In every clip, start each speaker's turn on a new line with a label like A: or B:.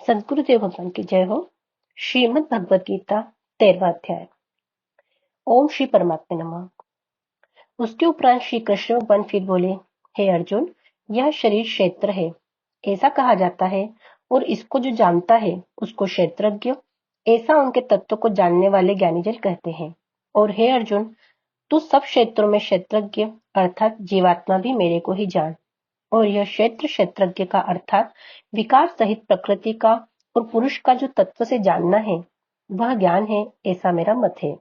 A: सद्गुरुदेव भगवान की जय हो। श्रीमद् भगवत गीता 13वां अध्याय। ओम श्री परमात्मा नमः। उसके उपरांत श्री कृष्ण भगवान फिर बोले, हे अर्जुन, यह शरीर क्षेत्र है, ऐसा कहा जाता है, और इसको जो जानता है उसको क्षेत्रज्ञ, ऐसा उनके तत्व को जानने वाले ज्ञानीजन कहते हैं। और हे अर्जुन, तू सब क्षेत्रों में क्षेत्रज्ञ अर्थात जीवात्मा भी मेरे को ही जान। और यह क्षेत्रज्ञ का अर्थात विकार सहित प्रकृति का और पुरुष का जो तत्व से जानना है वह ज्ञान है, ऐसा मेरा मत है।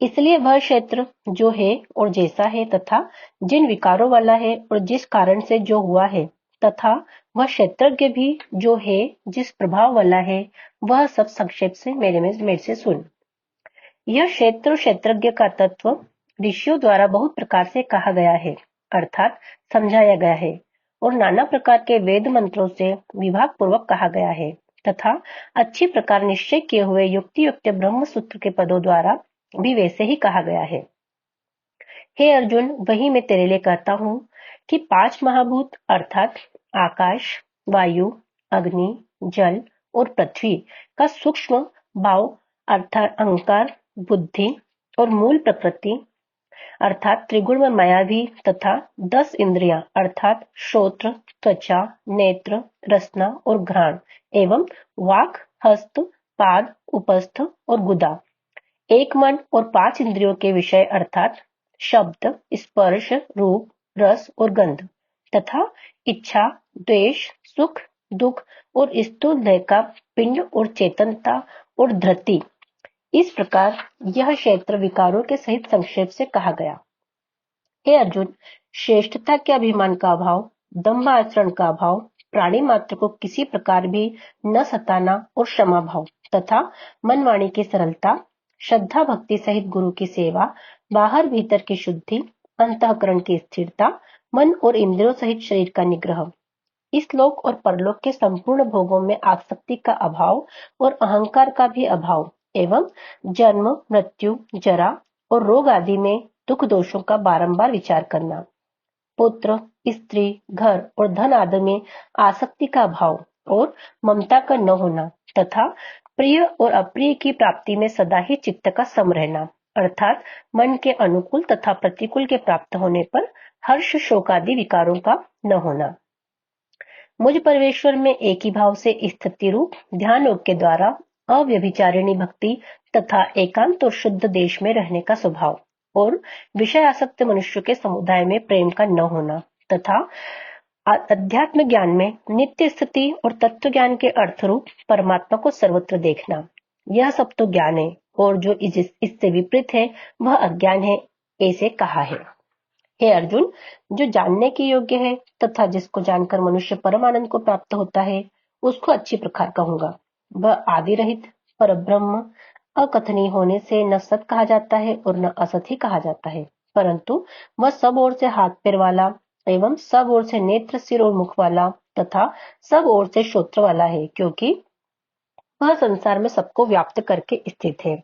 A: इसलिए वह क्षेत्र जो है और जैसा है तथा जिन विकारों वाला है और जिस कारण से जो हुआ है तथा वह क्षेत्रज्ञ भी जो है जिस प्रभाव वाला है, वह सब संक्षेप से मेरे से सुन। यह क्षेत्रज्ञ का तत्व ऋषियों द्वारा बहुत प्रकार से कहा गया है अर्थात समझाया गया है, और नाना प्रकार के वेद मंत्रों से विभाग पूर्वक कहा गया है तथा अच्छी प्रकार निश्चय किए हुए युक्ति युक्त ब्रह्म सूत्र के पदों द्वारा भी वैसे ही कहा गया है। हे अर्जुन, वही मैं तेरे लिए कहता हूँ कि 5 महाभूत अर्थात आकाश, वायु, अग्नि, जल और पृथ्वी का सूक्ष्म भाव अर्थात अहंकार, बुद्धि और मूल प्रकृति अर्थात त्रिगुण में मायावी तथा 10 इंद्रियां अर्थात श्रोत्र, त्वचा, नेत्र, रसना और घ्राण एवं वाक, हस्त, पाद, उपस्थ और गुदा, एक मन और 5 इंद्रियों के विषय अर्थात शब्द, स्पर्श, रूप, रस और गंध तथा इच्छा, द्वेष, सुख, दुख और स्थूल देह का पिंड और चेतनता और धृति, इस प्रकार यह क्षेत्र विकारों के सहित संक्षेप से कहा गया। हे अर्जुन, श्रेष्ठता के अभिमान का अभाव, दंभ आचरण का अभाव, प्राणी मात्र को किसी प्रकार भी न सताना और क्षमा भाव तथा मन वाणी की सरलता, श्रद्धा भक्ति सहित गुरु की सेवा, बाहर भीतर की शुद्धि, अंतःकरण की स्थिरता, मन और इंद्रियों सहित शरीर का निग्रह, इस लोक और परलोक के संपूर्ण भोगों में आसक्ति का अभाव और अहंकार का भी अभाव एवं जन्म, मृत्यु, जरा और रोग आदि में दुख दोषों का बारंबार विचार करना, पुत्र, स्त्री, घर और धन आदि में आसक्ति का अभाव और ममता का न होना तथा प्रिय और अप्रिय की प्राप्ति में सदा ही चित्त का सम रहना अर्थात मन के अनुकूल तथा प्रतिकूल के प्राप्त होने पर हर्ष, शोक आदि विकारों का न होना। मुझ परमेश्वर में एक ही भाव से स्थिति रूप ध्यान योग के द्वारा अव्यभिचारिणी भक्ति तथा एकांत और शुद्ध देश में रहने का स्वभाव और विषय आसक्त मनुष्य के समुदाय में प्रेम का न होना तथा अध्यात्म ज्ञान में नित्य स्थिति और तत्व ज्ञान के अर्थ रूप परमात्मा को सर्वत्र देखना, यह सब तो ज्ञान है, और जो इससे विपरीत है वह अज्ञान है, ऐसे कहा है। हे अर्जुन, जो जानने के योग्य है तथा जिसको जानकर मनुष्य परम आनंद को प्राप्त होता है, उसको अच्छी प्रकार कहूंगा। वह आदि रहित पर ब्रह्म अकथनीय होने से न सत कहा जाता है और न असत ही कहा जाता है, परंतु वह सब ओर से हाथ पैर वाला एवं सब ओर से नेत्र, सिर और मुख वाला तथा सब ओर से श्रोत्र वाला है, क्योंकि वह संसार में सबको व्याप्त करके स्थित है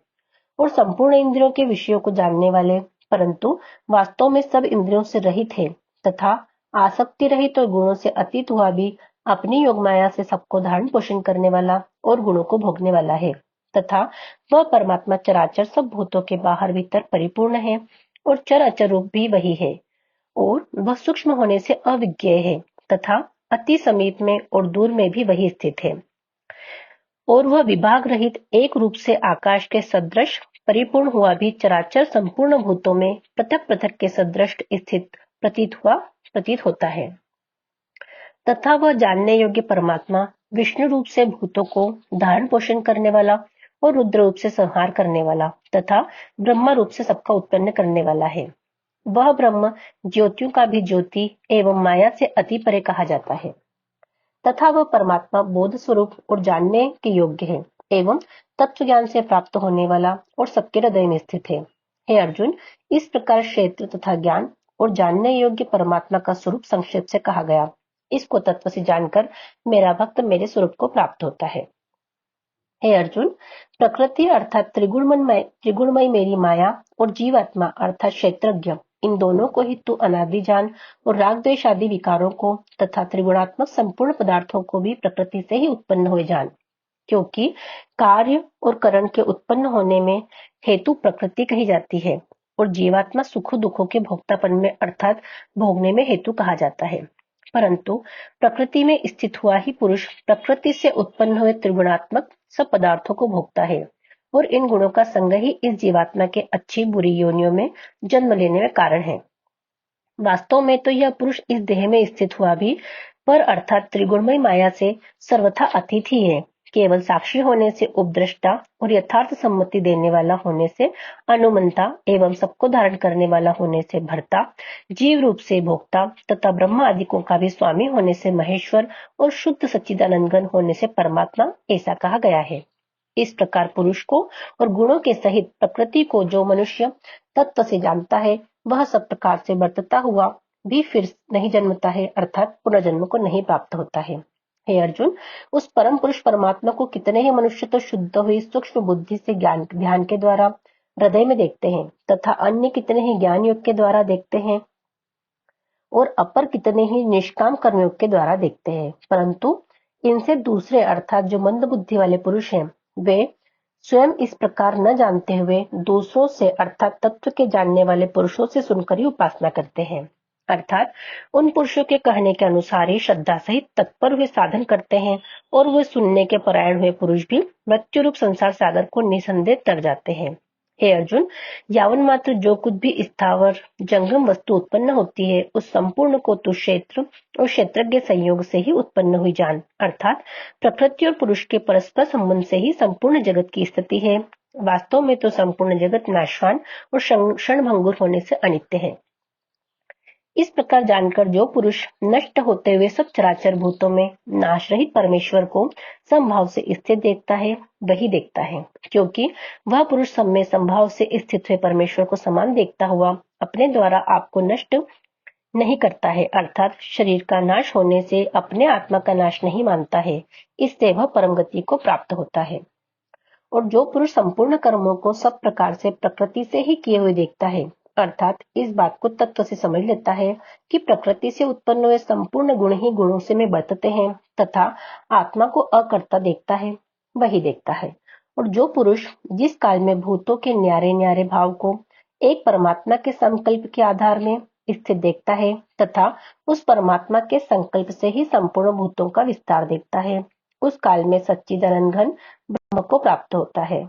A: और संपूर्ण इंद्रियों के विषयों को जानने वाले, परंतु वास्तव में सब इंद्रियों से रहित है तथा आसक्ति रहित और गुणों से अतीत हुआ भी अपनी योग माया से सबको धारण पोषण करने वाला और गुणों को भोगने वाला है तथा वह परमात्मा चराचर सब भूतों के बाहर भीतर परिपूर्ण है और चर अचर रूप भी वही है, और वह सूक्ष्म होने से अविज्ञेय है तथा अति समीप में और दूर में भी वही स्थित है, और वह विभाग रहित एक रूप से आकाश के सदृश परिपूर्ण हुआ भी चराचर संपूर्ण भूतों में पृथक पृथक के सदृश स्थित प्रतीत होता है तथा वह जानने योग्य परमात्मा विष्णु रूप से भूतों को धारण पोषण करने वाला और रुद्र रूप से संहार करने वाला तथा ब्रह्मा रूप से सबका उत्पन्न करने वाला है। वह ब्रह्म ज्योतियों का भी ज्योति एवं माया से अति परे कहा जाता है तथा वह परमात्मा बोध स्वरूप और जानने के योग्य है एवं तत्व ज्ञान से प्राप्त होने वाला और सबके हृदय में स्थित है। हे अर्जुन, इस प्रकार क्षेत्र तथा ज्ञान और जानने योग्य परमात्मा का स्वरूप संक्षेप से कहा गया। इसको तत्व से जानकर मेरा भक्त मेरे स्वरूप को प्राप्त होता है। हे अर्जुन, प्रकृति अर्थात त्रिगुणमय मेरी माया और जीवात्मा अर्थात क्षेत्रज्ञ इन दोनों को ही तू अनादि जान और राग द्वेष आदि विकारों को तथा त्रिगुणात्मक संपूर्ण पदार्थों को भी प्रकृति से ही उत्पन्न हुए जान, क्योंकि कार्य और करण के उत्पन्न होने में हेतु प्रकृति कही जाती है और जीवात्मा सुख दुखों के भोक्तापन में अर्थात भोगने में हेतु कहा जाता है। परंतु प्रकृति में स्थित हुआ ही पुरुष प्रकृति से उत्पन्न हुए त्रिगुणात्मक सब पदार्थों को भोगता है और इन गुणों का संग ही इस जीवात्मा के अच्छी बुरी योनियों में जन्म लेने में कारण है। वास्तव में तो यह पुरुष इस देह में स्थित हुआ भी पर अर्थात त्रिगुणमय माया से सर्वथा अतीत ही है। केवल साक्षी होने से उपद्रष्टा और यथार्थ सम्मति देने वाला होने से अनुमंता एवं सबको धारण करने वाला होने से भर्ता, जीव रूप से भोक्ता तथा ब्रह्म आदिकों का भी स्वामी होने से महेश्वर और शुद्ध सच्चिदानंदघन होने से परमात्मा ऐसा कहा गया है। इस प्रकार पुरुष को और गुणों के सहित प्रकृति को जो मनुष्य तत्व से जानता है वह सब प्रकार से बरतता हुआ भी फिर नहीं जन्मता है अर्थात पुनर्जन्म को नहीं प्राप्त होता है। हे अर्जुन, उस परम पुरुष परमात्मा को कितने ही मनुष्य तो शुद्ध हुई सूक्ष्म बुद्धि से ध्यान के द्वारा हृदय में देखते हैं तथा अन्य कितने ही ज्ञान योग के द्वारा देखते हैं और अपर कितने ही निष्काम कर्मयोग के द्वारा देखते हैं, परंतु इनसे दूसरे अर्थात जो मंद बुद्धि वाले पुरुष हैं वे स्वयं इस प्रकार न जानते हुए दूसरों से अर्थात तत्व के जानने वाले पुरुषों से सुनकर ही उपासना करते हैं, अर्थात उन पुरुषों के कहने के अनुसार ही श्रद्धा सहित तत्पर हुए साधन करते हैं और वे सुनने के परायण हुए पुरुष भी मृत्यु रूप संसार सागर को निसंदेह तर जाते हैं। हे अर्जुन, यावन मात्र जो कुछ भी स्थावर जंगम वस्तु उत्पन्न होती है उस संपूर्ण को तू क्षेत्र और क्षेत्रज्ञ संयोग से ही उत्पन्न हुई जान, अर्थात प्रकृति और पुरुष के परस्पर संबंध से ही संपूर्ण जगत की स्थिति है। वास्तव में तो संपूर्ण जगत नाशवान और क्षणभंगुर होने से अनित्य है। इस प्रकार जानकर जो पुरुष नष्ट होते हुए सब चराचर भूतों में नाश रहित परमेश्वर को समभाव से स्थित देखता है वही देखता है, क्योंकि वह पुरुष सब में समभाव से स्थित हुए परमेश्वर को समान देखता हुआ अपने द्वारा आपको नष्ट नहीं करता है, अर्थात शरीर का नाश होने से अपने आत्मा का नाश नहीं मानता है, इससे वह परम गति को प्राप्त होता है। और जो पुरुष संपूर्ण कर्मों को सब प्रकार से प्रकृति से ही किए हुए देखता है, अर्थात इस बात को तत्व से समझ लेता है कि प्रकृति से उत्पन्न हुए संपूर्ण गुण ही गुणों से में बरतते हैं तथा आत्मा को अकर्ता देखता है वही देखता है। और जो पुरुष जिस काल में भूतों के न्यारे न्यारे भाव को एक परमात्मा के संकल्प के आधार में स्थित देखता है तथा उस परमात्मा के संकल्प से ही संपूर्ण भूतों का विस्तार देखता है, उस काल में सच्चिदानंद घन ब्रह्म को प्राप्त होता है।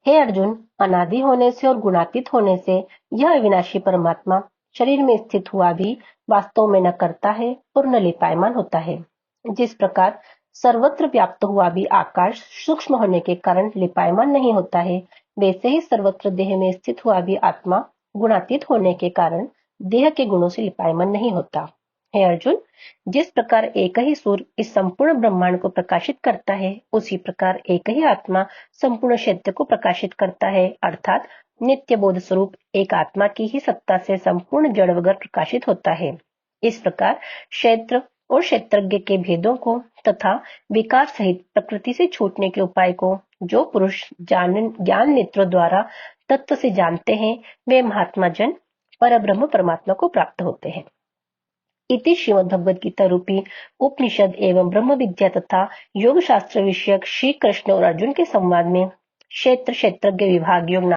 A: हे अर्जुन, अनादि होने से और गुणातीत होने से यह अविनाशी परमात्मा शरीर में स्थित हुआ भी वास्तव में न करता है और न लिपायमान होता है। जिस प्रकार सर्वत्र व्याप्त हुआ भी आकाश सूक्ष्म होने के कारण लिपायमान नहीं होता है, वैसे ही सर्वत्र देह में स्थित हुआ भी आत्मा गुणातीत होने के कारण देह के गुणों से लिपायमान नहीं होता। हे अर्जुन, जिस प्रकार एक ही सूर्य इस संपूर्ण ब्रह्मांड को प्रकाशित करता है उसी प्रकार एक ही आत्मा संपूर्ण क्षेत्र को प्रकाशित करता है, अर्थात नित्य बोध स्वरूप एक आत्मा की ही सत्ता से संपूर्ण जड़ वगैरह प्रकाशित होता है। इस प्रकार क्षेत्र और क्षेत्रज्ञ के भेदों को तथा विकार सहित प्रकृति से छूटने के उपाय को जो पुरुष ज्ञान नेत्रों द्वारा तत्व से जानते हैं वे महात्मा जन परब्रह्म परमात्मा को प्राप्त होते हैं। इति श्रीमद् भगवद गीता रूपी उपनिषद एवं ब्रह्म विद्या तथा योग शास्त्र विषयक श्री कृष्ण और अर्जुन के संवाद में क्षेत्र क्षेत्रज्ञ विभाग योग